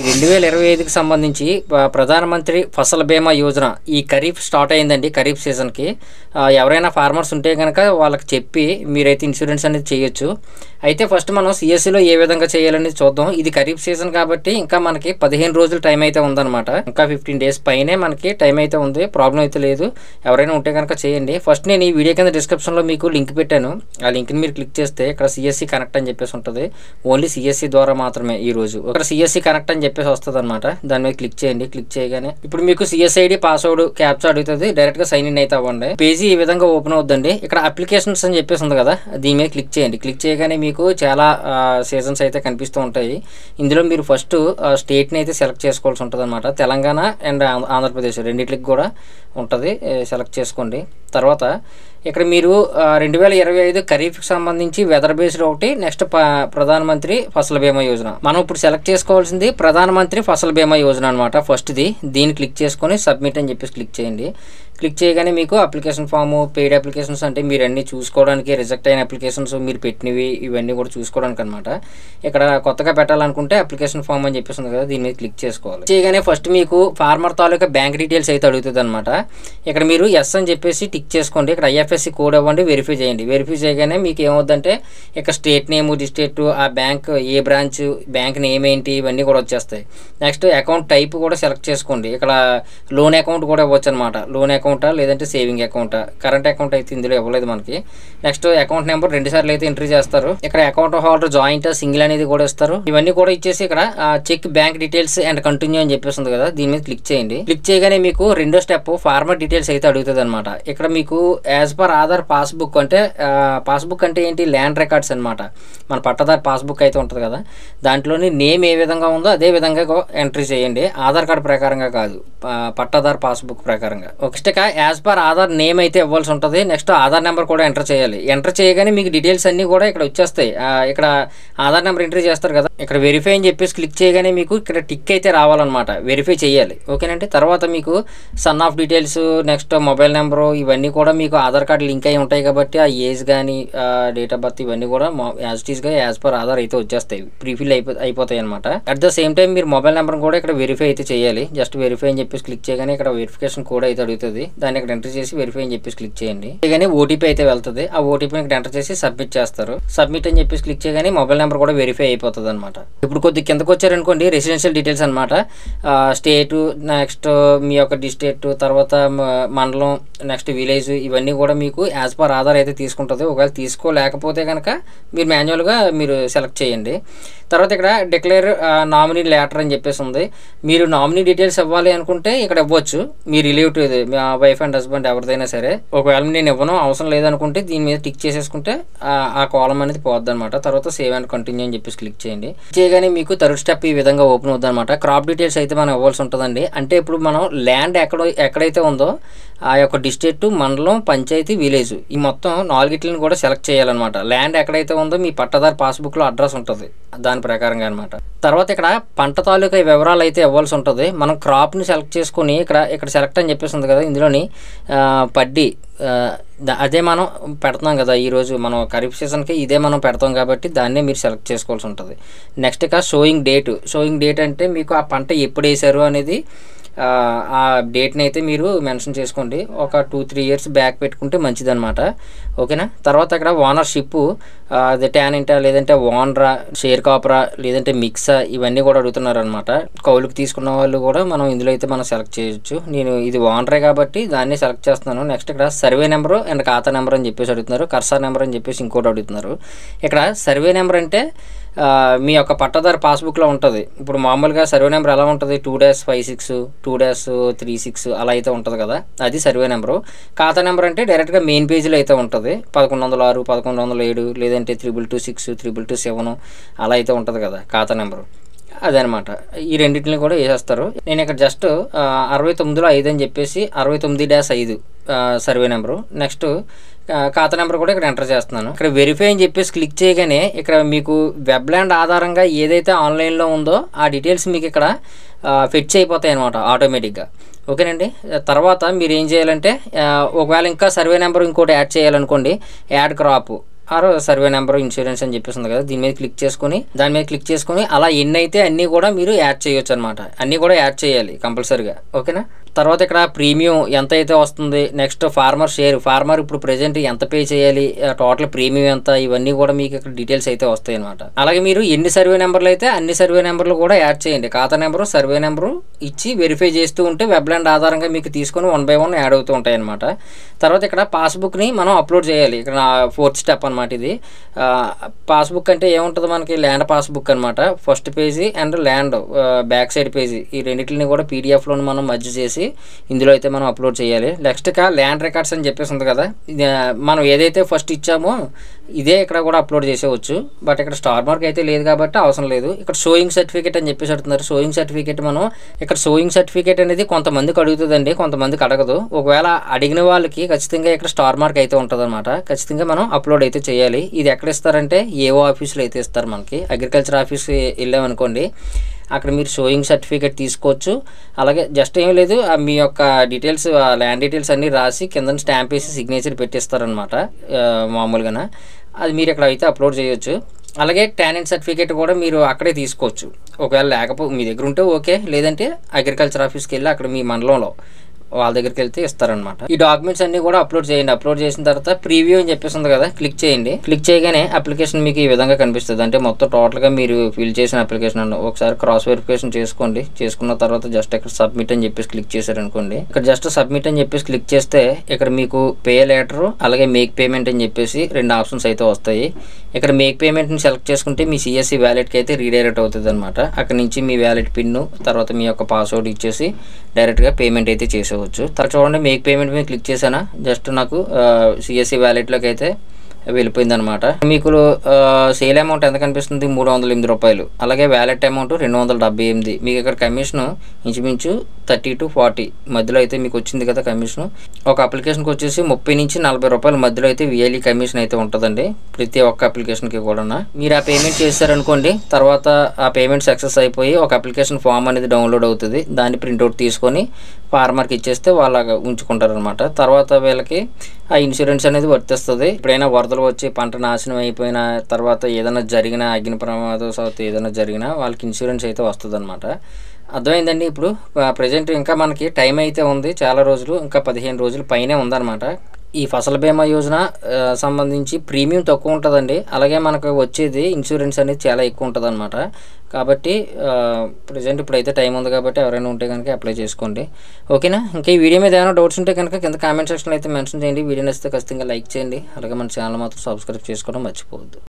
2025కి సంబంధించి ప్రధానమంత్రి ఫసల్ బీమా యోజన ఈ ఖరీఫ్ స్టార్ట్ అయిందండి. ఖరీఫ్ సీజన్కి ఎవరైనా ఫార్మర్స్ ఉంటే కనుక వాళ్ళకి చెప్పి మీరైతే ఇన్సూరెన్స్ అనేది చేయొచ్చు. అయితే ఫస్ట్ మనం సిఎస్సిలో ఏ విధంగా చేయాలనేది చూద్దాం. ఇది ఖరీఫ్ సీజన్ కాబట్టి ఇంకా మనకి 15 రోజులు టైం అయితే ఉందన్నమాట. ఇంకా 15 డేస్ పైనే మనకి టైం అయితే ఉంది. ప్రాబ్లం అయితే లేదు. ఎవరైనా ఉంటే కనుక చేయండి. ఫస్ట్ నేను ఈ వీడియో కింద డిస్క్రిప్షన్లో మీకు లింక్ పెట్టాను. ఆ లింక్ని మీరు క్లిక్ చేస్తే ఇక్కడ సిఎస్సి కనెక్ట్ అని చెప్పేసి ఉంటుంది. ఓన్లీ సిఎస్సి ద్వారా మాత్రమే ఈరోజు ఇక్కడ సిఎస్సి కనెక్ట్ అని చెప్పేసి వస్తుంది అనమాట. దాని మీద క్లిక్ చేయండి. క్లిక్ చేయగానే ఇప్పుడు మీకు సిఎస్ఐడి పాస్వర్డ్ క్యాప్చా అడుగుతుంది. డైరెక్ట్గా సైన్ ఇన్ అయితే అవ్వండి. పేజీ ఈ విధంగా ఓపెన్ అవుతుందండి. ఇక్కడ అప్లికేషన్స్ అని చెప్పేసి ఉంది కదా, దీని మీద క్లిక్ చేయండి. క్లిక్ చేయగానే మీకు చాలా సీజన్స్ అయితే కనిపిస్తూ ఉంటాయి. ఇందులో మీరు ఫస్ట్ స్టేట్ని అయితే సెలెక్ట్ చేసుకోవాల్సి ఉంటుంది అనమాట. తెలంగాణ అండ్ ఆంధ్రప్రదేశ్ రెండిట్లకి కూడా ఉంటుంది. సెలెక్ట్ చేసుకోండి. తర్వాత ఇక్కడ మీరు 2025 ఖరీఫ్కి సంబంధించి వెదర్ బేస్డ్ ఒకటి, నెక్స్ట్ ప్రధానమంత్రి ఫసల్ బీమా యోజన. మనం ఇప్పుడు సెలెక్ట్ చేసుకోవాల్సింది ప్రధానమంత్రి ఫసల్ బీమా యోజన అనమాట. ఫస్ట్ది దీన్ని క్లిక్ చేసుకొని సబ్మిట్ అని చెప్పేసి క్లిక్ చేయండి. క్లిక్ చేయగానే మీకు అప్లికేషన్ ఫాము, పెయిడ్ అప్లికేషన్స్ అంటే మీరు అన్నీ చూసుకోవడానికి, రిజెక్ట్ అయిన అప్లికేషన్స్ మీరు పెట్టినవి ఇవన్నీ కూడా చూసుకోవడానికి అనమాట. ఇక్కడ కొత్తగా పెట్టాలనుకుంటే అప్లికేషన్ ఫామ్ అని చెప్పేసి ఉంది కదా, దీని మీద క్లిక్ చేసుకోవాలి. చేయగానే ఫస్ట్ మీకు ఫార్మర్ తాలూకా బ్యాంక్ డీటెయిల్స్ అయితే అడుగుతుంది అనమాట. ఇక్కడ మీరు ఎస్ అని చెప్పేసి టిక్ చేసుకోండి. ఇక్కడ ఐఎఫ్ఎస్సి కోడ్ ఇవ్వండి, వెరిఫై చేయండి. వెరిఫై చేయగానే మీకు ఏమవుద్దంటే ఇక్కడ స్టేట్ నేము, డిస్ట్రిక్ట్, ఆ బ్యాంక్ ఏ బ్రాంచ్, బ్యాంక్ నేమ్ ఏంటి, ఇవన్నీ కూడా వచ్చేస్తాయి. నెక్స్ట్ అకౌంట్ టైప్ కూడా సెలెక్ట్ చేసుకోండి. ఇక్కడ లోన్ అకౌంట్ కూడా ఇవ్వచ్చు అనమాట. లోన్ అకౌంటా లేదంటే సేవింగ్ అకౌంటా. కరెంట్ అకౌంట్ అయితే ఇందులో ఇవ్వలేదు మనకి. నెక్స్ట్ అకౌంట్ నెంబర్ 2 సార్లు అయితే ఎంట్రీ చేస్తారు. ఇక్కడ అకౌంట్ హోల్డర్ జాయింట్, సింగిల్ అనేది కూడా ఇస్తారు. ఇవన్నీ కూడా ఇచ్చేసి ఇక్కడ check bank details and continue అని చెప్పేసి ఉంది కదా, దీని మీద క్లిక్ చేయండి. క్లిక్ చేయగానే మీకు రెండో స్టెప్ ఫార్మర్ డీటెయిల్స్ అయితే అడుగుతుంది అనమాట. ఇక్కడ మీకు యాజ్ పర్ ఆధార్ పాస్బుక్ అంటే పాస్బుక్ అంటే ఏంటి, ల్యాండ్ రికార్డ్స్ అనమాట. మన పట్టదారు పాస్బుక్ అయితే ఉంటుంది కదా, దాంట్లోని నేమ్ ఏ విధంగా ఉందో అదే విధంగా ఎంట్రీ చేయండి. ఆధార్ కార్డు ప్రకారంగా కాదు, పట్టదారు పాస్బుక్ ప్రకారంగా. Next as per Aadhaar name అయితే ఇవ్వాల్సి ఉంటుంది. నెక్స్ట్ ఆధార్ నెంబర్ కూడా ఎంటర్ చేయాలి. ఎంటర్ చేయగానే మీకు డీటెయిల్స్ అన్నీ కూడా ఇక్కడ వచ్చేస్తాయి. ఇక్కడ ఆధార్ నెంబర్ ఎంట్రీ చేస్తారు కదా, ఇక్కడ వెరిఫై అని చెప్పేసి క్లిక్ చేయగానే మీకు ఇక్కడ టిక్ అయితే రావాలన్నమాట. వెరిఫై చేయాలి. ఓకేనండి. తర్వాత మీకు son of details, next mobile number, ఇవన్నీ కూడా మీకు ఆధార్ కార్డు లింక్ అయి ఉంటాయి కాబట్టి ఆ ఏజ్ కానీ డేట్ ఆఫ్ బర్త్ ఇవన్నీ కూడా యాజ్ ఇట్ ఈస్గా యాజ్ పర్ ఆధార్ అయితే వచ్చేస్తాయి. ప్రీఫిల్ అయిపోతాయి అనమాట. అట్ ద సేమ్ టైం మీరు మొబైల్ నెంబర్ కూడా ఇక్కడ వెరిఫై అయితే చేయాలి. జస్ట్ వెరిఫై అని చెప్పేసి క్లిక్ చేయగానే ఇక్కడ వెరిఫికేషన్ కోడ్ అయితే అడుగుతుంది. దాన్ని ఇక్కడ ఎంటర్ చేసి వెరిఫై అని చెప్పేసి క్లిక్ చేయండి. చేయగానే ఓటీపీ అయితే వెళ్తుంది. ఆ ఓటీపీని ఇక్కడ ఎంటర్ చేసి సబ్మిట్ చేస్తారు. సబ్మిట్ అని చెప్పేసి క్లిక్ చేయగానే మొబైల్ నెంబర్ కూడా వెరిఫై అయిపోతుంది అనమాట. ఇప్పుడు కొద్ది కిందకు వచ్చారనుకోండి, రెసిడెన్షియల్ డీటెయిల్స్ అనమాట. స్టేటు, నెక్స్ట్ మీ యొక్క డిస్ట్రిక్ట్, తర్వాత మండలం, నెక్స్ట్ విలేజ్, ఇవన్నీ కూడా మీకు యాజ్ పర్ ఆధార్ అయితే తీసుకుంటుంది. ఒకవేళ తీసుకోలేకపోతే కనుక మీరు మాన్యువల్గా మీరు సెలెక్ట్ చేయండి. తర్వాత ఇక్కడ డిక్లేర్ నామినీ లెటర్ అని చెప్పేసి ఉంది. మీరు నామినీ డీటెయిల్స్ ఇవ్వాలి అనుకుంటే ఇక్కడ ఇవ్వచ్చు. మీ రిలేటివ్, మీ వైఫ్ అండ్ హస్బెండ్ ఎవరిదైనా సరే. ఒకవేళ నేను ఇవ్వను, అవసరం లేదనుకుంటే దీని మీద టిక్ చేసేసుకుంటే ఆ కాలం అనేది పోద్ది అనమాట. తర్వాత సేవ్ అండ్ కంటిన్యూ అని చెప్పేసి క్లిక్ చేయండి. చేయగానే మీకు థర్డ్ స్టెప్ ఈ విధంగా ఓపెన్ అవుతుంది అనమాట. క్రాప్ డీటెయిల్స్ అయితే మనం ఇవ్వాల్సి ఉంటుందండి. అంటే ఇప్పుడు మనం ల్యాండ్ ఎక్కడైతే ఉందో ఆ యొక్క డిస్ట్రిక్ట్, మండలం, పంచాయతీ, విలేజ్, ఈ మొత్తం 4 కూడా సెలెక్ట్ చేయాలన్నమాట. ల్యాండ్ ఎక్కడైతే ఉందో మీ పట్టదారు పాస్బుక్లో అడ్రస్ ఉంటుంది, దాని ప్రకారంగా అనమాట. తర్వాత ఇక్కడ పంట తాలూకా వివరాలు అయితే ఇవ్వాల్సి ఉంటుంది. మనం క్రాప్ని సెలెక్ట్ చేసుకుని ఇక్కడ సెలెక్ట్ అని చెప్పేసి ఉంది కదా, ఇందులోని పడ్డి అదే మనం పెడతాం కదా. ఈరోజు మనం ఖరీఫ్ సీజన్కి ఇదే మనం పెడతాం కాబట్టి దాన్నే మీరు సెలెక్ట్ చేసుకోవాల్సి ఉంటుంది. నెక్స్ట్ ఇక షోయింగ్ డేట్ అంటే మీకు ఆ పంట ఎప్పుడు వేసారు అనేది ఆ డేట్ని అయితే మీరు మెన్షన్ చేసుకోండి. ఒక 2-3 ఇయర్స్ బ్యాక్ పెట్టుకుంటే మంచిదన్నమాట. ఓకేనా. తర్వాత అక్కడ ఓనర్షిప్, అది ట్యానింటా లేదంటే ఓనరా, షేర్ కాపరా లేదంటే మిక్సా, ఇవన్నీ కూడా అడుగుతున్నారు అనమాట. కౌలుకి తీసుకున్న వాళ్ళు కూడా మనం ఇందులో అయితే మనం సెలెక్ట్ చేయొచ్చు. నేను ఇది ఓనరే కాబట్టి దాన్ని సెలెక్ట్ చేస్తున్నాను. నెక్స్ట్ ఇక్కడ సర్వే నెంబరు అండ్ ఖాతా నెంబర్ అని చెప్పేసి అడుగుతున్నారు. కర్సర్ నెంబర్ అని చెప్పేసి ఇంకోటి అడుగుతున్నారు. ఇక్కడ సర్వే నెంబర్ అంటే మీ యొక్క పట్టదారు పాస్బుక్లో ఉంటుంది. ఇప్పుడు మామూలుగా సర్వే నెంబర్ ఎలా ఉంటుంది, 2-56, 2-36 అలా అయితే ఉంటుంది కదా, అది సర్వే నెంబరు. ఖాతా నెంబర్ అంటే డైరెక్ట్గా మెయిన్ పేజీలో అయితే ఉంటుంది. 1106, 1107 లేదంటే 2226, 2227 అలా అయితే ఉంటుంది కదా ఖాతా నెంబరు, అదనమాట. ఈ రెండింటిని కూడా వేసేస్తారు. నేను ఇక్కడ జస్ట్ 69/5 అని చెప్పేసి 69-5 సర్వే నెంబరు. నెక్స్ట్ ఖాతా నెంబర్ కూడా ఇక్కడ ఎంటర్ చేస్తున్నాను. ఇక్కడ వెరిఫై అని చెప్పేసి క్లిక్ చేయగానే ఇక్కడ మీకు వెబ్లాండ్ ఆధారంగా ఏదైతే ఆన్లైన్లో ఉందో ఆ డీటెయిల్స్ మీకు ఇక్కడ ఫెచ్ అయిపోతాయి అనమాట ఆటోమేటిక్గా. ఓకేనండి. తర్వాత మీరు ఏం చేయాలంటే ఒకవేళ ఇంకా సర్వే నెంబర్ ఇంకోటి యాడ్ చేయాలనుకోండి, add crop or survey number insurance అని చెప్పేసి ఉంది కదా, దీని మీద క్లిక్ చేసుకొని అలా ఎన్ని అయితే అన్నీ కూడా మీరు యాడ్ చేయొచ్చు అనమాట. అన్నీ కూడా యాడ్ చేయాలి కంపల్సరీగా. ఓకేనా. తర్వాత ఇక్కడ ప్రీమియం ఎంత అయితే వస్తుంది, నెక్స్ట్ ఫార్మర్ ఇప్పుడు ప్రెజెంట్ ఎంత పే చేయాలి, టోటల్ ప్రీమియం ఎంత, ఇవన్నీ కూడా మీకు ఇక్కడ డీటెయిల్స్ అయితే వస్తాయి అనమాట. అలాగే మీరు ఎన్ని సర్వే నెంబర్లు అయితే అన్ని సర్వే నెంబర్లు కూడా యాడ్ చేయండి. ఖాతా నెంబరు, సర్వే నెంబరు ఇచ్చి వెరిఫై చేస్తూ ఉంటే వెబ్లాండ్ ఆధారంగా మీకు తీసుకొని 1 by 1 యాడ్ అవుతూ ఉంటాయి అనమాట. తర్వాత ఇక్కడ పాస్బుక్ని మనం అప్లోడ్ చేయాలి. ఇక్కడ 4th స్టెప్ అనమాట ఇది. పాస్బుక్ అంటే ఏముంటుంది, మనకి ల్యాండ్ పాస్బుక్ అనమాట. First page and land back side page, ఈ రెండింటిని కూడా పీడిఎఫ్లో మనం మర్జ్ చేసి ఇందులో అయితే మనం అప్లోడ్ చేయాలి. నెక్స్ట్ ల్యాండ్ రికార్డ్స్ అని చెప్పేసి ఉంది కదా, మనం ఏదైతే ఫస్ట్ ఇచ్చామో ఇదే ఇక్కడ కూడా అప్లోడ్ చేసేవచ్చు. బట్ ఇక్కడ స్టార్ మార్క్ అయితే లేదు కాబట్టి అవసరం లేదు. ఇక్కడ షోయింగ్ సర్టిఫికేట్ అని చెప్పేసి అడుగుతున్నారు. షోయింగ్ సర్టిఫికేట్ అనేది కొంతమందికి అడుగుతుందండి, కొంతమందికి అడగదు. ఒకవేళ అడిగిన వాళ్ళకి ఖచ్చితంగా ఇక్కడ స్టార్ మార్క్ అయితే ఉంటుంది అనమాట. ఖచ్చితంగా మనం అప్లోడ్ అయితే చేయాలి. ఇది ఎక్కడ ఇస్తారంటే ఏఓ ఆఫీస్లో అయితే ఇస్తారు. మనకి అగ్రికల్చర్ ఆఫీస్కి వెళ్ళామనుకోండి, అక్కడ మీరు షోయింగ్ సర్టిఫికేట్ తీసుకోవచ్చు. అలాగే జస్ట్ ఏం లేదు, మీ యొక్క డీటెయిల్స్, ల్యాండ్ డీటెయిల్స్ అన్నీ రాసి కింద స్టాంప్ వేసి సిగ్నేచర్ పెట్టిస్తారనమాట మామూలుగా. అది మీరు ఇక్కడ అయితే అప్లోడ్ చేయొచ్చు. అలాగే టానెంట్ సర్టిఫికేట్ కూడా మీరు అక్కడే తీసుకోవచ్చు. ఒకవేళ లేకపోతే మీ దగ్గర ఉంటే ఓకే, లేదంటే అగ్రికల్చర్ ఆఫీస్కి వెళ్ళి అక్కడ మీ మండలంలో వాళ్ళ దగ్గరికి వెళ్తే ఇస్తారనమాట. ఈ డాక్యుమెంట్స్ అన్ని కూడా అప్లోడ్ చేయండి. అప్లోడ్ చేసిన తర్వాత ప్రీవ్యూ అని చెప్పేసి ఉంది కదా, క్లిక్ చేయండి. క్లిక్ చేయగానే అప్లికేషన్ మీకు ఈ విధంగా కనిపిస్తుంది. అంటే మొత్తం టోటల్గా మీరు ఫిల్ చేసిన అప్లికేషన్ అన్న ఒకసారి క్రాస్ వెరిఫికేషన్ చేసుకోండి. చేసుకున్న తర్వాత జస్ట్ ఇక్కడ సబ్మిట్ అని చెప్పేసి క్లిక్ చేశారనుకోండి, ఇక్కడ జస్ట్ సబ్మిట్ అని చెప్పేసి క్లిక్ చేస్తే ఇక్కడ మీకు పే లెటర్ అలాగే మేక్ పేమెంట్ అని చెప్పేసి 2 ఆప్షన్స్ అయితే వస్తాయి. ఇక్కడ మేక్ పేమెంట్ని సెలెక్ట్ చేసుకుంటే మీ సిఎస్సి వ్యాలెట్కి అయితే రీడైరెక్ట్ అవుతుంది అనమాట. అక్కడ నుంచి మీ వ్యాలెట్ పిన్ తర్వాత మీ యొక్క పాస్వర్డ్ ఇచ్చేసి డైరెక్ట్గా పేమెంట్ అయితే చేసేవచ్చు. తర్వాత చూడండి, మేక్ పేమెంట్ మీద క్లిక్ చేశానా, జస్ట్ నాకు సిఎస్సి వ్యాలెట్లోకి అయితే వెళ్ళిపోయింది అనమాట. మీకు సేల్ అమౌంట్ ఎంత కనిపిస్తుంది, 308 రూపాయలు. అలాగే వ్యాలెట్ అమౌంట్ 278. మీకు ఇక్కడ కమిషన్ ఇంచుమించు 30 to 40 మధ్యలో అయితే మీకు వచ్చింది కదా కమిషన్. ఒక అప్లికేషన్కి వచ్చేసి 30 నుంచి 40 రూపాయల మధ్యలో అయితే విఎల్ఈ కమిషన్ అయితే ఉంటుందండి ప్రతి ఒక్క అప్లికేషన్కి కూడా. మీరు ఆ పేమెంట్ చేశారనుకోండి, తర్వాత ఆ పేమెంట్ సక్సెస్ అయిపోయి ఒక అప్లికేషన్ ఫామ్ అనేది డౌన్లోడ్ అవుతుంది. దాన్ని ప్రింట్అవుట్ తీసుకొని ఫార్మర్కి ఇచ్చేస్తే వాళ్ళ ఉంచుకుంటారనమాట. తర్వాత వీళ్ళకి ఆ ఇన్సూరెన్స్ అనేది వర్తిస్తుంది. ఎప్పుడైనా వరదలు వచ్చి పంట నాశనం అయిపోయిన తర్వాత ఏదైనా జరిగినా, అగ్ని ప్రమాదం ఏదైనా జరిగినా వాళ్ళకి ఇన్సూరెన్స్ అయితే వస్తుంది అనమాట. అర్థమైందండి. ఇప్పుడు ప్రజెంట్ ఇంకా మనకి టైం అయితే ఉంది, చాలా రోజులు, ఇంకా 15 రోజుల పైనే ఉందన్నమాట. ఈ ఫసల్ బీమా యోజన సంబంధించి ప్రీమియం తక్కువ ఉంటుందండి. అలాగే మనకు వచ్చేది ఇన్సూరెన్స్ అనేది చాలా ఎక్కువ ఉంటుంది అనమాట. కాబట్టి ప్రజెంట్ ఇప్పుడైతే టైం ఉంది కాబట్టి ఎవరైనా ఉంటే కనుక అప్లై చేసుకోండి. ఓకేనా. ఇంకా ఈ వీడియో మీద ఏమైనా డౌట్స్ ఉంటే కనుక కింద కామెంట్ సెక్షన్లో అయితే మెన్షన్ చేయండి. వీడియో నచ్చితే ఖచ్చితంగా లైక్ చేయండి. అలాగే మన ఛానల్ మాత్రం సబ్స్క్రైబ్ చేసుకోవడం మర్చిపోవద్దు.